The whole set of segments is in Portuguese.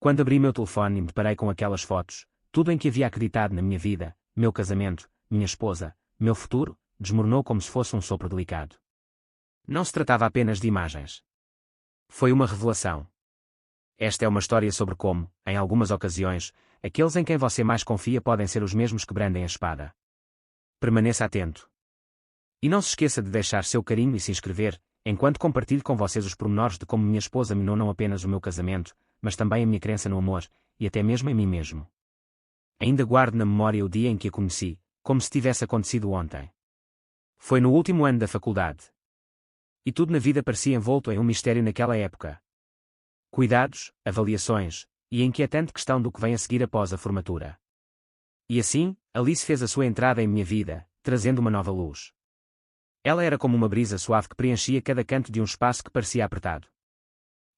Quando abri meu telefone e me deparei com aquelas fotos, tudo em que havia acreditado na minha vida, meu casamento, minha esposa, meu futuro, desmoronou como se fosse um sopro delicado. Não se tratava apenas de imagens. Foi uma revelação. Esta é uma história sobre como, em algumas ocasiões, aqueles em quem você mais confia podem ser os mesmos que brandem a espada. Permaneça atento. E não se esqueça de deixar seu carinho e se inscrever, enquanto compartilho com vocês os pormenores de como minha esposa minou não apenas o meu casamento, mas também a minha crença no amor, e até mesmo em mim mesmo. Ainda guardo na memória o dia em que a conheci, como se tivesse acontecido ontem. Foi no último ano da faculdade. E tudo na vida parecia envolto em um mistério naquela época. Cuidados, avaliações, e a inquietante questão do que vem a seguir após a formatura. E assim, Alice fez a sua entrada em minha vida, trazendo uma nova luz. Ela era como uma brisa suave que preenchia cada canto de um espaço que parecia apertado.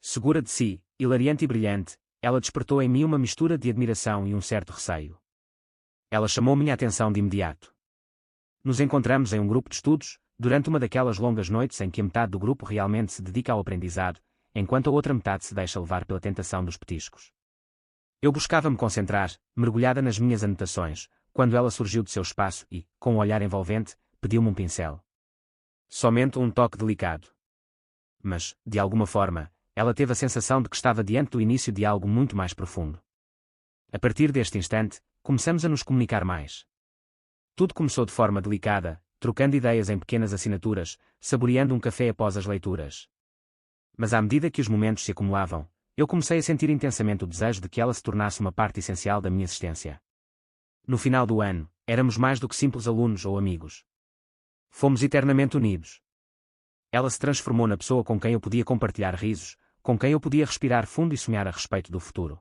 Segura de si, hilariante e brilhante, ela despertou em mim uma mistura de admiração e um certo receio. Ela chamou minha atenção de imediato. Nos encontramos em um grupo de estudos, durante uma daquelas longas noites em que a metade do grupo realmente se dedica ao aprendizado, enquanto a outra metade se deixa levar pela tentação dos petiscos. Eu buscava me concentrar, mergulhada nas minhas anotações, quando ela surgiu de seu espaço e, com um olhar envolvente, pediu-me um pincel. Somente um toque delicado. Mas, de alguma forma, ela teve a sensação de que estava diante do início de algo muito mais profundo. A partir deste instante, começamos a nos comunicar mais. Tudo começou de forma delicada, trocando ideias em pequenas assinaturas, saboreando um café após as leituras. Mas à medida que os momentos se acumulavam, eu comecei a sentir intensamente o desejo de que ela se tornasse uma parte essencial da minha existência. No final do ano, éramos mais do que simples alunos ou amigos. Fomos eternamente unidos. Ela se transformou na pessoa com quem eu podia compartilhar risos, com quem eu podia respirar fundo e sonhar a respeito do futuro.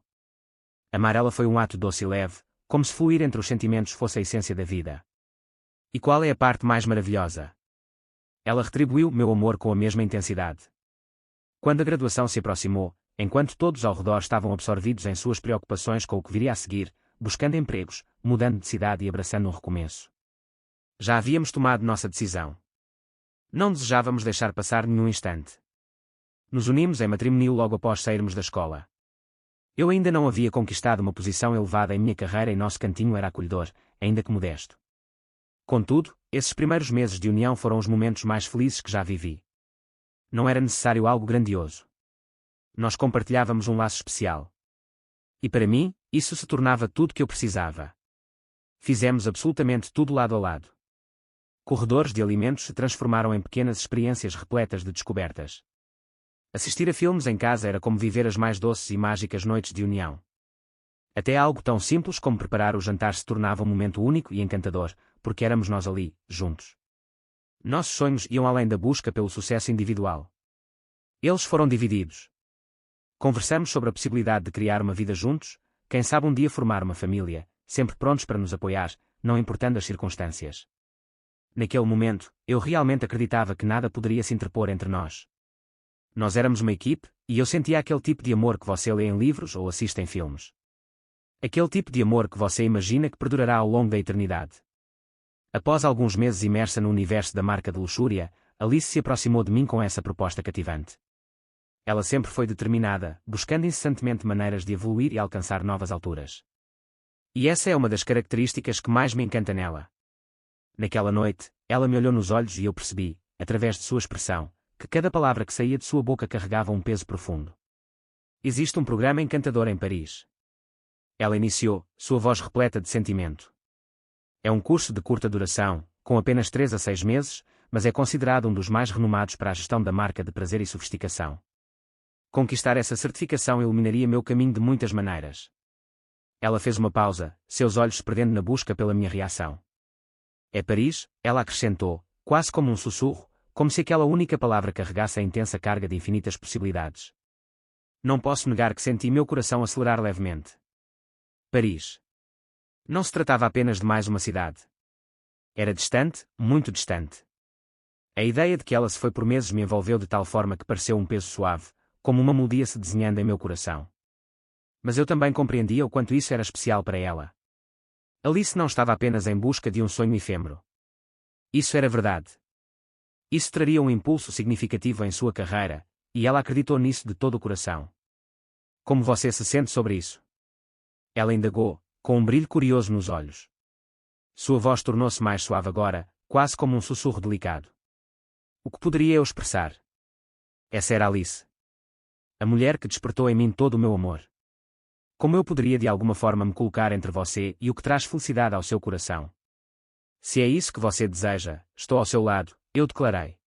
Amar ela foi um ato doce e leve, como se fluir entre os sentimentos fosse a essência da vida. E qual é a parte mais maravilhosa? Ela retribuiu meu amor com a mesma intensidade. Quando a graduação se aproximou, enquanto todos ao redor estavam absorvidos em suas preocupações com o que viria a seguir, buscando empregos, mudando de cidade e abraçando um recomeço. Já havíamos tomado nossa decisão. Não desejávamos deixar passar nenhum instante. Nos unimos em matrimônio logo após sairmos da escola. Eu ainda não havia conquistado uma posição elevada em minha carreira e nosso cantinho era acolhedor, ainda que modesto. Contudo, esses primeiros meses de união foram os momentos mais felizes que já vivi. Não era necessário algo grandioso. Nós compartilhávamos um laço especial. E para mim, isso se tornava tudo que eu precisava. Fizemos absolutamente tudo lado a lado. Corredores de alimentos se transformaram em pequenas experiências repletas de descobertas. Assistir a filmes em casa era como viver as mais doces e mágicas noites de união. Até algo tão simples como preparar o jantar se tornava um momento único e encantador, porque éramos nós ali, juntos. Nossos sonhos iam além da busca pelo sucesso individual. Eles foram divididos. Conversamos sobre a possibilidade de criar uma vida juntos, quem sabe um dia formar uma família, sempre prontos para nos apoiar, não importando as circunstâncias. Naquele momento, eu realmente acreditava que nada poderia se interpor entre nós. Nós éramos uma equipe, e eu sentia aquele tipo de amor que você lê em livros ou assiste em filmes. Aquele tipo de amor que você imagina que perdurará ao longo da eternidade. Após alguns meses imersa no universo da marca de luxúria, Alice se aproximou de mim com essa proposta cativante. Ela sempre foi determinada, buscando incessantemente maneiras de evoluir e alcançar novas alturas. E essa é uma das características que mais me encanta nela. Naquela noite, ela me olhou nos olhos e eu percebi, através de sua expressão, que cada palavra que saía de sua boca carregava um peso profundo. Existe um programa encantador em Paris. Ela iniciou, sua voz repleta de sentimento. É um curso de curta duração, com apenas 3 a 6 meses, mas é considerado um dos mais renomados para a gestão da marca de prazer e sofisticação. Conquistar essa certificação iluminaria meu caminho de muitas maneiras. Ela fez uma pausa, seus olhos se perdendo na busca pela minha reação. É Paris, ela acrescentou, quase como um sussurro, como se aquela única palavra carregasse a intensa carga de infinitas possibilidades. Não posso negar que senti meu coração acelerar levemente. Paris. Não se tratava apenas de mais uma cidade. Era distante, muito distante. A ideia de que ela se foi por meses me envolveu de tal forma que pareceu um peso suave, como uma melodia se desenhando em meu coração. Mas eu também compreendia o quanto isso era especial para ela. Alice não estava apenas em busca de um sonho efêmero. Isso era verdade. Isso traria um impulso significativo em sua carreira, e ela acreditou nisso de todo o coração. Como você se sente sobre isso? Ela indagou, com um brilho curioso nos olhos. Sua voz tornou-se mais suave agora, quase como um sussurro delicado. O que poderia eu expressar? Essa era Alice. A mulher que despertou em mim todo o meu amor. Como eu poderia de alguma forma me colocar entre você e o que traz felicidade ao seu coração? Se é isso que você deseja, estou ao seu lado, eu declarei.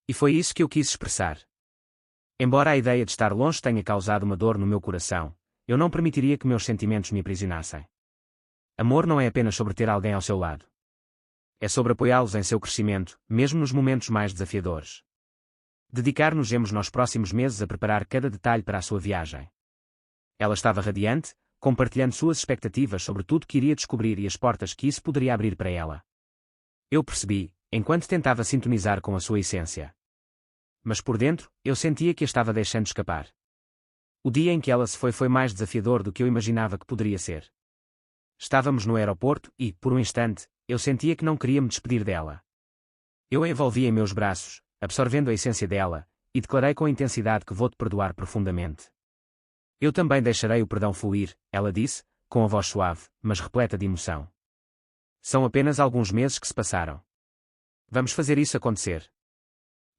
E foi isso que eu quis expressar. Embora a ideia de estar longe tenha causado uma dor no meu coração, eu não permitiria que meus sentimentos me aprisionassem. Amor não é apenas sobre ter alguém ao seu lado. É sobre apoiá-los em seu crescimento, mesmo nos momentos mais desafiadores. Dedicar-nos-emos nos próximos meses a preparar cada detalhe para a sua viagem. Ela estava radiante, compartilhando suas expectativas sobre tudo que iria descobrir e as portas que isso poderia abrir para ela. Eu percebi, enquanto tentava sintonizar com a sua essência. Mas por dentro, eu sentia que a estava deixando escapar. O dia em que ela se foi mais desafiador do que eu imaginava que poderia ser. Estávamos no aeroporto e, por um instante, eu sentia que não queria me despedir dela. Eu a envolvi em meus braços, absorvendo a essência dela, e declarei com intensidade que vou-te perdoar profundamente. Eu também deixarei o perdão fluir, ela disse, com a voz suave, mas repleta de emoção. São apenas alguns meses que se passaram. Vamos fazer isso acontecer.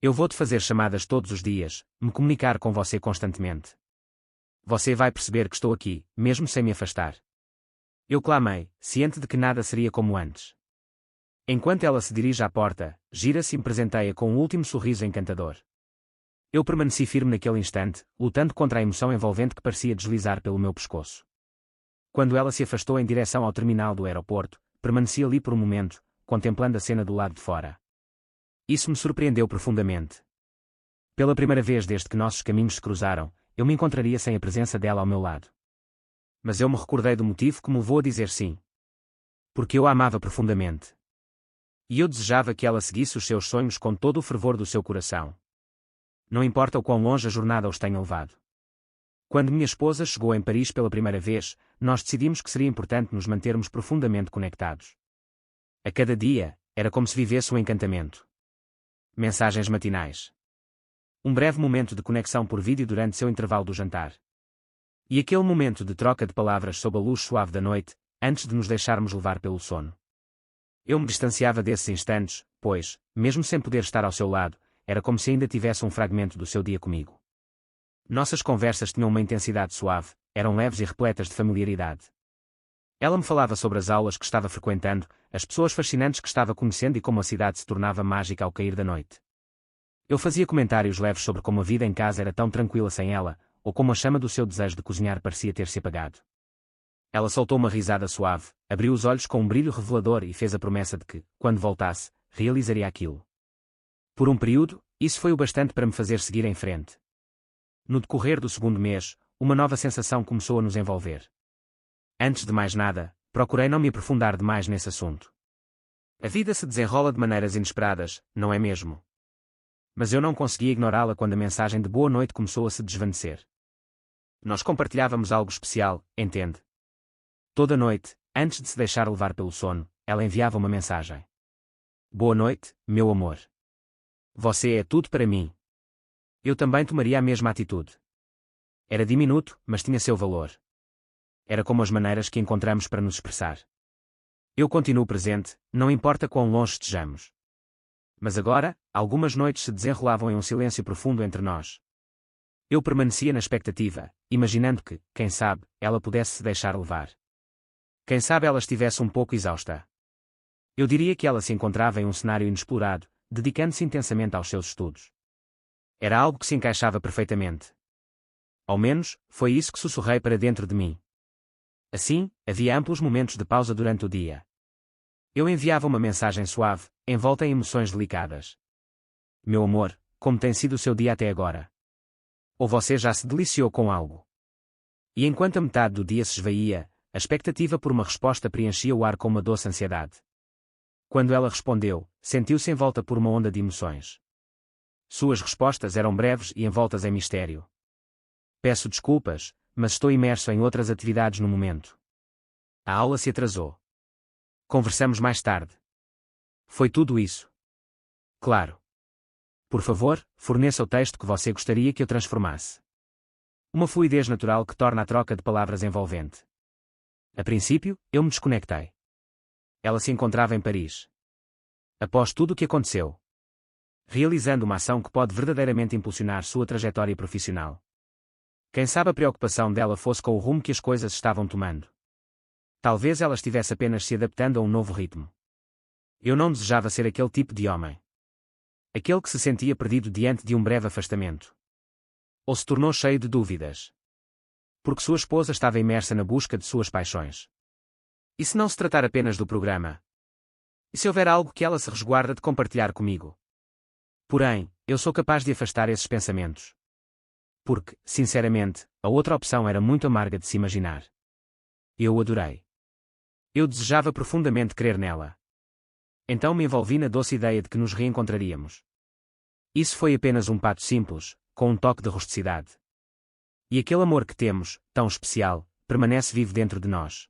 Eu vou-te fazer chamadas todos os dias, me comunicar com você constantemente. Você vai perceber que estou aqui, mesmo sem me afastar. Eu clamei, ciente de que nada seria como antes. Enquanto ela se dirige à porta, gira-se e me presenteia com um último sorriso encantador. Eu permaneci firme naquele instante, lutando contra a emoção envolvente que parecia deslizar pelo meu pescoço. Quando ela se afastou em direção ao terminal do aeroporto, permaneci ali por um momento, contemplando a cena do lado de fora. Isso me surpreendeu profundamente. Pela primeira vez desde que nossos caminhos se cruzaram, eu me encontraria sem a presença dela ao meu lado. Mas eu me recordei do motivo que me levou a dizer sim. Porque eu a amava profundamente. E eu desejava que ela seguisse os seus sonhos com todo o fervor do seu coração. Não importa o quão longe a jornada os tenha levado. Quando minha esposa chegou em Paris pela primeira vez, nós decidimos que seria importante nos mantermos profundamente conectados. A cada dia, era como se vivesse um encantamento. Mensagens matinais. Um breve momento de conexão por vídeo durante seu intervalo do jantar. E aquele momento de troca de palavras sob a luz suave da noite, antes de nos deixarmos levar pelo sono. Eu me distanciava desses instantes, pois, mesmo sem poder estar ao seu lado, era como se ainda tivesse um fragmento do seu dia comigo. Nossas conversas tinham uma intensidade suave, eram leves e repletas de familiaridade. Ela me falava sobre as aulas que estava frequentando, as pessoas fascinantes que estava conhecendo e como a cidade se tornava mágica ao cair da noite. Eu fazia comentários leves sobre como a vida em casa era tão tranquila sem ela, ou como a chama do seu desejo de cozinhar parecia ter se apagado. Ela soltou uma risada suave, abriu os olhos com um brilho revelador e fez a promessa de que, quando voltasse, realizaria aquilo. Por um período, isso foi o bastante para me fazer seguir em frente. No decorrer do segundo mês, uma nova sensação começou a nos envolver. Antes de mais nada, procurei não me aprofundar demais nesse assunto. A vida se desenrola de maneiras inesperadas, não é mesmo? Mas eu não conseguia ignorá-la quando a mensagem de boa noite começou a se desvanecer. Nós compartilhávamos algo especial, entende? Toda noite, antes de se deixar levar pelo sono, ela enviava uma mensagem. Boa noite, meu amor. Você é tudo para mim. Eu também tomaria a mesma atitude. Era diminuto, mas tinha seu valor. Era como as maneiras que encontramos para nos expressar. Eu continuo presente, não importa quão longe estejamos. Mas agora, algumas noites se desenrolavam em um silêncio profundo entre nós. Eu permanecia na expectativa, imaginando que, quem sabe, ela pudesse se deixar levar. Quem sabe ela estivesse um pouco exausta. Eu diria que ela se encontrava em um cenário inexplorado, dedicando-se intensamente aos seus estudos. Era algo que se encaixava perfeitamente. Ao menos, foi isso que sussurrei para dentro de mim. Assim, havia amplos momentos de pausa durante o dia. Eu enviava uma mensagem suave, envolta em emoções delicadas. Meu amor, como tem sido o seu dia até agora? Ou você já se deliciou com algo? E enquanto a metade do dia se esvaía, a expectativa por uma resposta preenchia o ar com uma doce ansiedade. Quando ela respondeu, sentiu-se envolta por uma onda de emoções. Suas respostas eram breves e envoltas em mistério. Peço desculpas, mas estou imerso em outras atividades no momento. A aula se atrasou. Conversamos mais tarde. Foi tudo isso. Claro. Por favor, forneça o texto que você gostaria que eu transformasse. Uma fluidez natural que torna a troca de palavras envolvente. A princípio, eu me desconectei. Ela se encontrava em Paris. Após tudo o que aconteceu, realizando uma ação que pode verdadeiramente impulsionar sua trajetória profissional. Quem sabe a preocupação dela fosse com o rumo que as coisas estavam tomando. Talvez ela estivesse apenas se adaptando a um novo ritmo. Eu não desejava ser aquele tipo de homem. Aquele que se sentia perdido diante de um breve afastamento. Ou se tornou cheio de dúvidas. Porque sua esposa estava imersa na busca de suas paixões. E se não se tratar apenas do programa? E se houver algo que ela se resguarda de compartilhar comigo? Porém, eu sou capaz de afastar esses pensamentos. Porque, sinceramente, a outra opção era muito amarga de se imaginar. Eu o adorei. Eu desejava profundamente crer nela. Então me envolvi na doce ideia de que nos reencontraríamos. Isso foi apenas um pato simples, com um toque de rusticidade. E aquele amor que temos, tão especial, permanece vivo dentro de nós.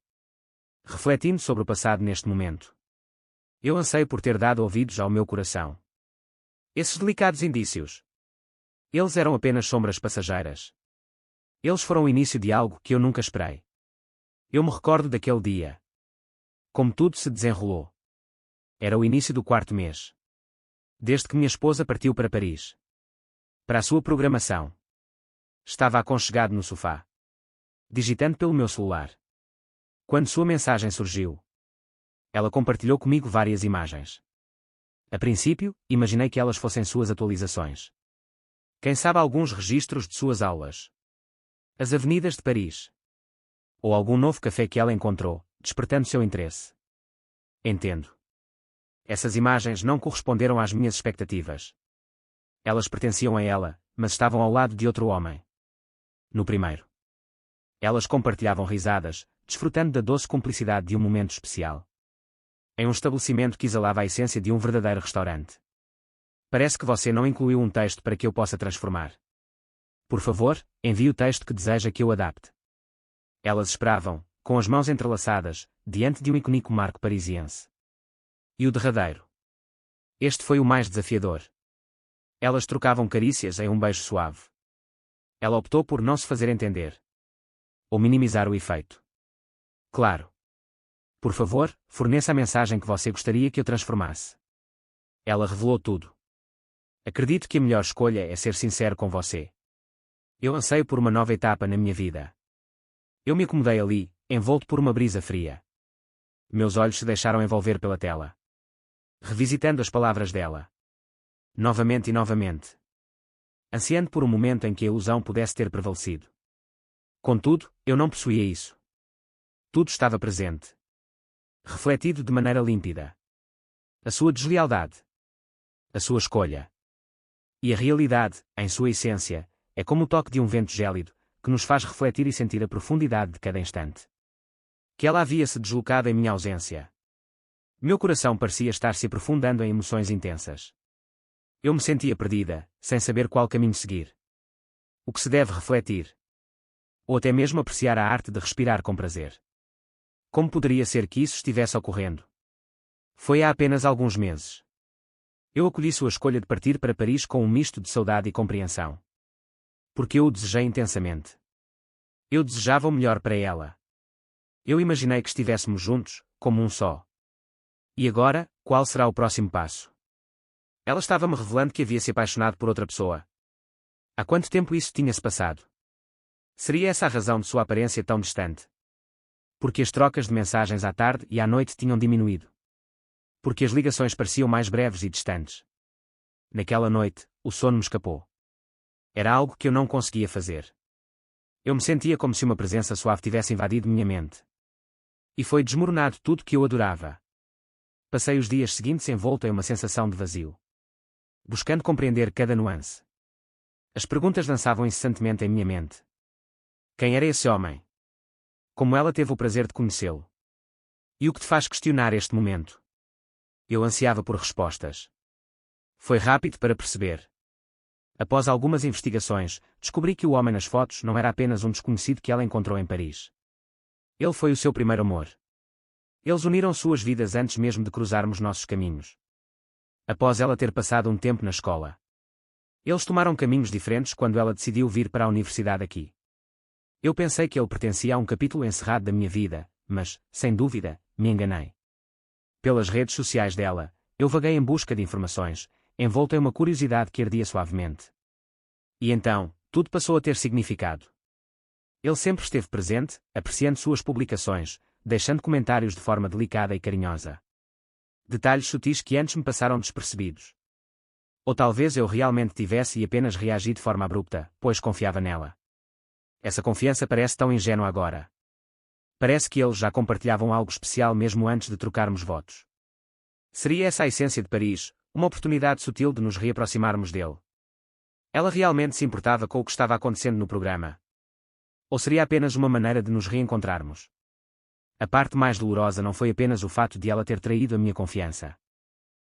Refletindo sobre o passado neste momento. Eu anseio por ter dado ouvidos ao meu coração. Esses delicados indícios. Eles eram apenas sombras passageiras. Eles foram o início de algo que eu nunca esperei. Eu me recordo daquele dia. Como tudo se desenrolou. Era o início do 4º mês. Desde que minha esposa partiu para Paris. Para a sua programação. Estava aconchegado no sofá. Digitando pelo meu celular. Quando sua mensagem surgiu. Ela compartilhou comigo várias imagens. A princípio, imaginei que elas fossem suas atualizações. Quem sabe alguns registros de suas aulas. As avenidas de Paris. Ou algum novo café que ela encontrou, despertando seu interesse. Entendo. Essas imagens não corresponderam às minhas expectativas. Elas pertenciam a ela, mas estavam ao lado de outro homem. No primeiro. Elas compartilhavam risadas, desfrutando da doce cumplicidade de um momento especial. Em um estabelecimento que exalava a essência de um verdadeiro restaurante. Parece que você não incluiu um texto para que eu possa transformar. Por favor, envie o texto que deseja que eu adapte. Elas esperavam, com as mãos entrelaçadas, diante de um icônico marco parisiense. E o derradeiro. Este foi o mais desafiador. Elas trocavam carícias em um beijo suave. Ela optou por não se fazer entender. Ou minimizar o efeito. Claro. Por favor, forneça a mensagem que você gostaria que eu transformasse. Ela revelou tudo. Acredito que a melhor escolha é ser sincero com você. Eu anseio por uma nova etapa na minha vida. Eu me acomodei ali, envolto por uma brisa fria. Meus olhos se deixaram envolver pela tela. Revisitando as palavras dela. Novamente e novamente. Ansiando por um momento em que a ilusão pudesse ter prevalecido. Contudo, eu não possuía isso. Tudo estava presente. Refletido de maneira límpida. A sua deslealdade. A sua escolha. E a realidade, em sua essência, é como o toque de um vento gélido, que nos faz refletir e sentir a profundidade de cada instante. Que ela havia se deslocado em minha ausência. Meu coração parecia estar se aprofundando em emoções intensas. Eu me sentia perdida, sem saber qual caminho seguir. O que se deve refletir. Ou até mesmo apreciar a arte de respirar com prazer. Como poderia ser que isso estivesse ocorrendo? Foi há apenas alguns meses. Eu acolhi sua escolha de partir para Paris com um misto de saudade e compreensão. Porque eu o desejei intensamente. Eu desejava o melhor para ela. Eu imaginei que estivéssemos juntos, como um só. E agora, qual será o próximo passo? Ela estava-me revelando que havia se apaixonado por outra pessoa. Há quanto tempo isso tinha-se passado? Seria essa a razão de sua aparência tão distante? Porque as trocas de mensagens à tarde e à noite tinham diminuído. Porque as ligações pareciam mais breves e distantes. Naquela noite, o sono me escapou. Era algo que eu não conseguia fazer. Eu me sentia como se uma presença suave tivesse invadido minha mente. E foi desmoronado tudo que eu adorava. Passei os dias seguintes envolto em uma sensação de vazio. Buscando compreender cada nuance. As perguntas dançavam incessantemente em minha mente. Quem era esse homem? Como ela teve o prazer de conhecê-lo? E o que te faz questionar este momento? Eu ansiava por respostas. Foi rápido para perceber. Após algumas investigações, descobri que o homem nas fotos não era apenas um desconhecido que ela encontrou em Paris. Ele foi o seu primeiro amor. Eles uniram suas vidas antes mesmo de cruzarmos nossos caminhos. Após ela ter passado um tempo na escola. Eles tomaram caminhos diferentes quando ela decidiu vir para a universidade aqui. Eu pensei que ele pertencia a um capítulo encerrado da minha vida, mas, sem dúvida, me enganei. Pelas redes sociais dela, eu vaguei em busca de informações, envolto em uma curiosidade que ardia suavemente. E então, tudo passou a ter significado. Ele sempre esteve presente, apreciando suas publicações, deixando comentários de forma delicada e carinhosa. Detalhes sutis que antes me passaram despercebidos. Ou talvez eu realmente tivesse e apenas reagi de forma abrupta, pois confiava nela. Essa confiança parece tão ingênua agora. Parece que eles já compartilhavam algo especial mesmo antes de trocarmos votos. Seria essa a essência de Paris, uma oportunidade sutil de nos reaproximarmos dele? Ela realmente se importava com o que estava acontecendo no programa? Ou seria apenas uma maneira de nos reencontrarmos? A parte mais dolorosa não foi apenas o fato de ela ter traído a minha confiança.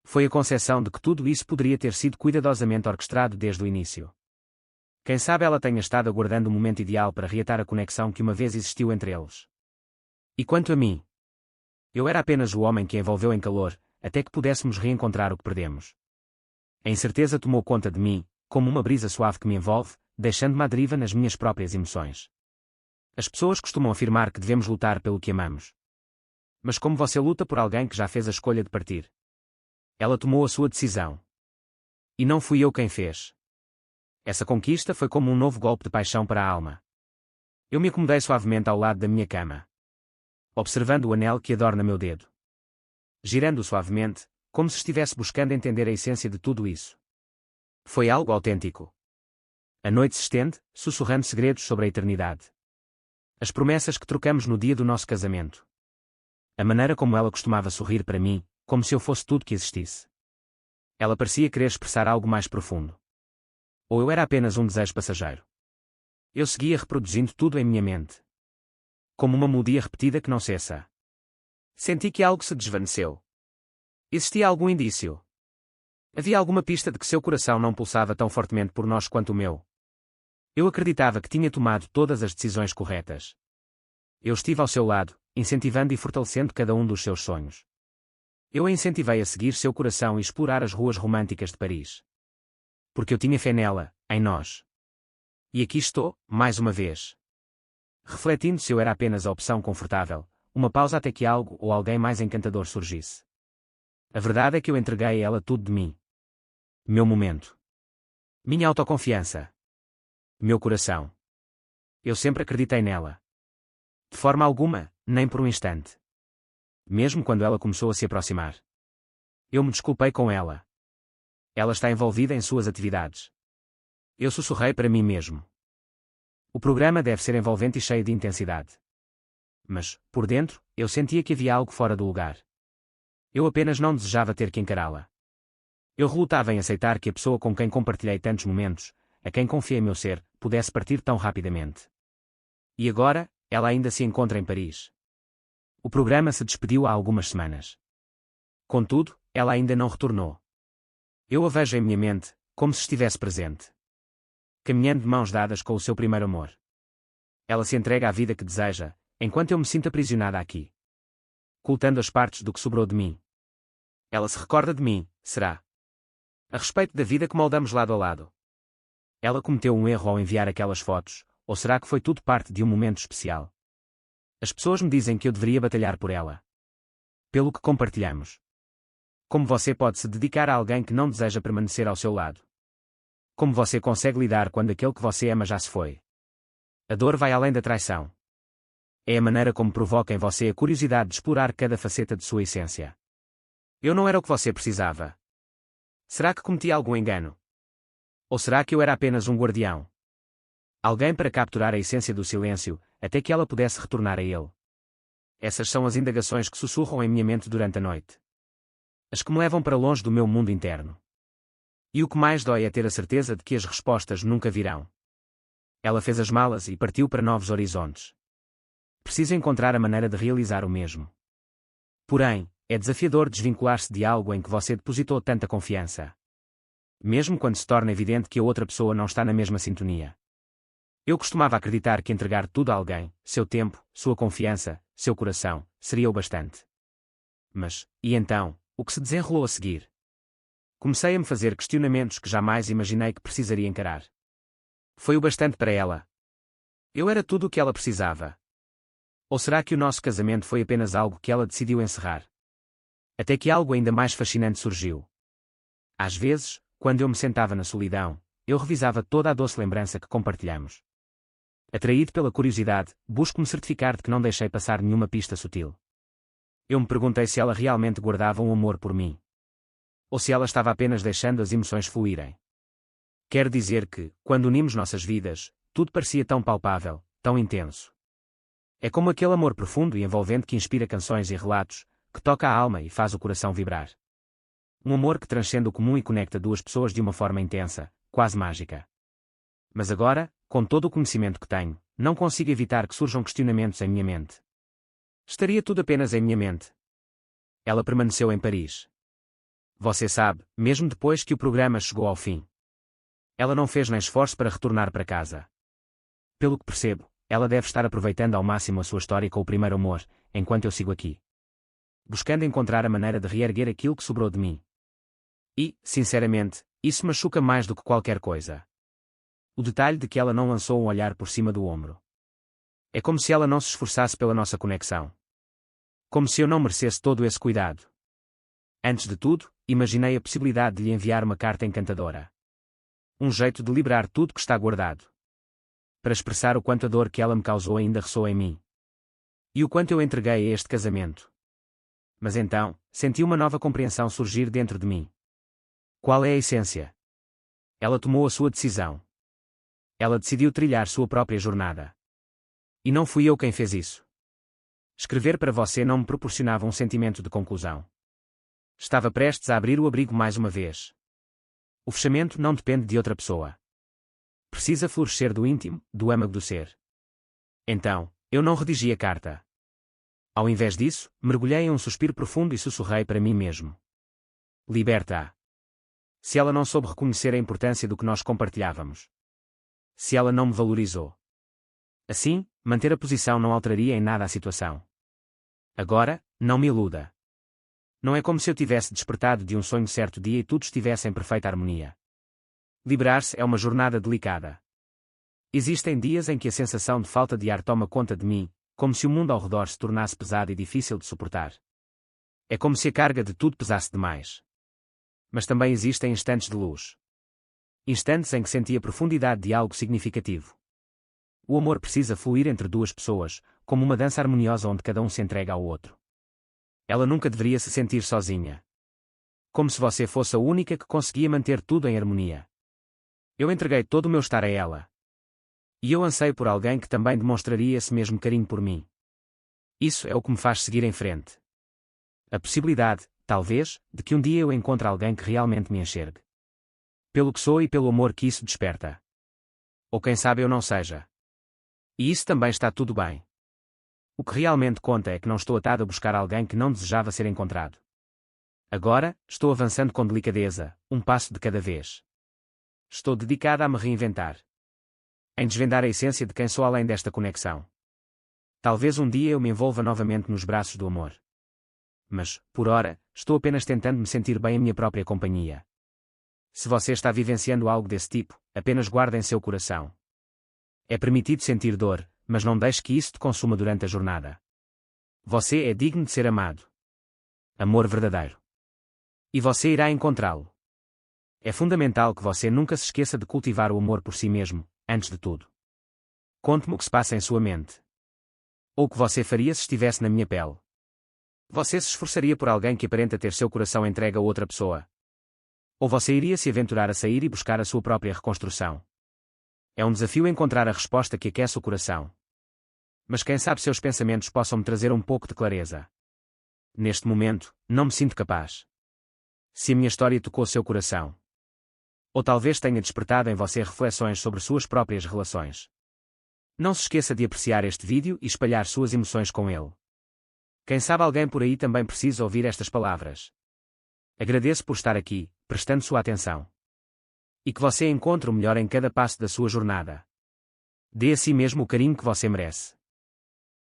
Foi a concepção de que tudo isso poderia ter sido cuidadosamente orquestrado desde o início. Quem sabe ela tenha estado aguardando o momento ideal para reatar a conexão que uma vez existiu entre eles. E quanto a mim? Eu era apenas o homem que a envolveu em calor, até que pudéssemos reencontrar o que perdemos. A incerteza tomou conta de mim, como uma brisa suave que me envolve, deixando-me à deriva nas minhas próprias emoções. As pessoas costumam afirmar que devemos lutar pelo que amamos. Mas como você luta por alguém que já fez a escolha de partir? Ela tomou a sua decisão. E não fui eu quem fez. Essa conquista foi como um novo golpe de paixão para a alma. Eu me acomodei suavemente ao lado da minha cama, observando o anel que adorna meu dedo. Girando-o suavemente, como se estivesse buscando entender a essência de tudo isso. Foi algo autêntico. A noite se estende, sussurrando segredos sobre a eternidade. As promessas que trocamos no dia do nosso casamento. A maneira como ela costumava sorrir para mim, como se eu fosse tudo que existisse. Ela parecia querer expressar algo mais profundo. Ou eu era apenas um desejo passageiro. Eu seguia reproduzindo tudo em minha mente. Como uma melodia repetida que não cessa. Senti que algo se desvaneceu. Existia algum indício. Havia alguma pista de que seu coração não pulsava tão fortemente por nós quanto o meu. Eu acreditava que tinha tomado todas as decisões corretas. Eu estive ao seu lado, incentivando e fortalecendo cada um dos seus sonhos. Eu a incentivei a seguir seu coração e explorar as ruas românticas de Paris. Porque eu tinha fé nela, em nós. E aqui estou, mais uma vez. Refletindo se eu era apenas a opção confortável, uma pausa até que algo ou alguém mais encantador surgisse. A verdade é que eu entreguei a ela tudo de mim. Meu momento. Minha autoconfiança. Meu coração. Eu sempre acreditei nela. De forma alguma, nem por um instante. Mesmo quando ela começou a se aproximar. Eu me desculpei com ela. Ela está envolvida em suas atividades. Eu sussurrei para mim mesmo. O programa deve ser envolvente e cheio de intensidade. Mas, por dentro, eu sentia que havia algo fora do lugar. Eu apenas não desejava ter que encará-la. Eu relutava em aceitar que a pessoa com quem compartilhei tantos momentos, a quem confiei meu ser, pudesse partir tão rapidamente. E agora, ela ainda se encontra em Paris. O programa se despediu há algumas semanas. Contudo, ela ainda não retornou. Eu a vejo em minha mente, como se estivesse presente. Caminhando de mãos dadas com o seu primeiro amor. Ela se entrega à vida que deseja, enquanto eu me sinto aprisionada aqui. Ocultando as partes do que sobrou de mim. Ela se recorda de mim, será? A respeito da vida que moldamos lado a lado. Ela cometeu um erro ao enviar aquelas fotos, ou será que foi tudo parte de um momento especial? As pessoas me dizem que eu deveria batalhar por ela. Pelo que compartilhamos. Como você pode se dedicar a alguém que não deseja permanecer ao seu lado? Como você consegue lidar quando aquele que você ama já se foi? A dor vai além da traição. É a maneira como provoca em você a curiosidade de explorar cada faceta de sua essência. Eu não era o que você precisava. Será que cometi algum engano? Ou será que eu era apenas um guardião? Alguém para capturar a essência do silêncio, até que ela pudesse retornar a ele. Essas são as indagações que sussurram em minha mente durante a noite. As que me levam para longe do meu mundo interno. E o que mais dói é ter a certeza de que as respostas nunca virão. Ela fez as malas e partiu para novos horizontes. Preciso encontrar a maneira de realizar o mesmo. Porém, é desafiador desvincular-se de algo em que você depositou tanta confiança. Mesmo quando se torna evidente que a outra pessoa não está na mesma sintonia. Eu costumava acreditar que entregar tudo a alguém, seu tempo, sua confiança, seu coração, seria o bastante. Mas, e então, o que se desenrolou a seguir? Comecei a me fazer questionamentos que jamais imaginei que precisaria encarar. Foi o bastante para ela? Eu era tudo o que ela precisava. Ou será que o nosso casamento foi apenas algo que ela decidiu encerrar? Até que algo ainda mais fascinante surgiu. Às vezes, quando eu me sentava na solidão, eu revisava toda a doce lembrança que compartilhamos. Atraído pela curiosidade, busco me certificar de que não deixei passar nenhuma pista sutil. Eu me perguntei se ela realmente guardava um amor por mim. Ou se ela estava apenas deixando as emoções fluírem. Quero dizer que, quando unimos nossas vidas, tudo parecia tão palpável, tão intenso. É como aquele amor profundo e envolvente que inspira canções e relatos, que toca a alma e faz o coração vibrar. Um amor que transcende o comum e conecta duas pessoas de uma forma intensa, quase mágica. Mas agora, com todo o conhecimento que tenho, não consigo evitar que surjam questionamentos em minha mente. Estaria tudo apenas em minha mente? Ela permaneceu em Paris. Você sabe, mesmo depois que o programa chegou ao fim. Ela não fez nem esforço para retornar para casa. Pelo que percebo, ela deve estar aproveitando ao máximo a sua história com o primeiro amor, enquanto eu sigo aqui. Buscando encontrar a maneira de reerguer aquilo que sobrou de mim. E, sinceramente, isso machuca mais do que qualquer coisa. O detalhe de que ela não lançou um olhar por cima do ombro. É como se ela não se esforçasse pela nossa conexão. Como se eu não merecesse todo esse cuidado. Antes de tudo, imaginei a possibilidade de lhe enviar uma carta encantadora. Um jeito de liberar tudo que está guardado. Para expressar o quanto a dor que ela me causou ainda ressoa em mim. E o quanto eu entreguei a este casamento. Mas então, senti uma nova compreensão surgir dentro de mim. Qual é a essência? Ela tomou a sua decisão. Ela decidiu trilhar sua própria jornada. E não fui eu quem fez isso. Escrever para você não me proporcionava um sentimento de conclusão. Estava prestes a abrir o abrigo mais uma vez. O fechamento não depende de outra pessoa. Precisa florescer do íntimo, do âmago do ser. Então, eu não redigi a carta. Ao invés disso, mergulhei em um suspiro profundo e sussurrei para mim mesmo. Liberta-a. Se ela não soube reconhecer a importância do que nós compartilhávamos. Se ela não me valorizou. Assim, manter a posição não alteraria em nada a situação. Agora, não me iluda. Não é como se eu tivesse despertado de um sonho certo dia e tudo estivesse em perfeita harmonia. Liberar-se é uma jornada delicada. Existem dias em que a sensação de falta de ar toma conta de mim, como se o mundo ao redor se tornasse pesado e difícil de suportar. É como se a carga de tudo pesasse demais. Mas também existem instantes de luz. Instantes em que senti a profundidade de algo significativo. O amor precisa fluir entre duas pessoas, como uma dança harmoniosa onde cada um se entrega ao outro. Ela nunca deveria se sentir sozinha. Como se você fosse a única que conseguia manter tudo em harmonia. Eu entreguei todo o meu estar a ela. E eu anseio por alguém que também demonstraria esse mesmo carinho por mim. Isso é o que me faz seguir em frente. A possibilidade, talvez, de que um dia eu encontre alguém que realmente me enxergue. Pelo que sou e pelo amor que isso desperta. Ou quem sabe eu não seja. E isso também está tudo bem. O que realmente conta é que não estou atado a buscar alguém que não desejava ser encontrado. Agora, estou avançando com delicadeza, um passo de cada vez. Estou dedicada a me reinventar. Em desvendar a essência de quem sou além desta conexão. Talvez um dia eu me envolva novamente nos braços do amor. Mas, por ora, estou apenas tentando me sentir bem em minha própria companhia. Se você está vivenciando algo desse tipo, apenas guarde em seu coração. É permitido sentir dor, mas não deixe que isso te consuma durante a jornada. Você é digno de ser amado. Amor verdadeiro. E você irá encontrá-lo. É fundamental que você nunca se esqueça de cultivar o amor por si mesmo, antes de tudo. Conte-me o que se passa em sua mente. Ou o que você faria se estivesse na minha pele. Você se esforçaria por alguém que aparenta ter seu coração entregue a outra pessoa? Ou você iria se aventurar a sair e buscar a sua própria reconstrução? É um desafio encontrar a resposta que aquece o coração. Mas quem sabe seus pensamentos possam me trazer um pouco de clareza. Neste momento, não me sinto capaz. Se a minha história tocou seu coração. Ou talvez tenha despertado em você reflexões sobre suas próprias relações. Não se esqueça de apreciar este vídeo e espalhar suas emoções com ele. Quem sabe alguém por aí também precisa ouvir estas palavras. Agradeço por estar aqui, prestando sua atenção. E que você encontre o melhor em cada passo da sua jornada. Dê a si mesmo o carinho que você merece.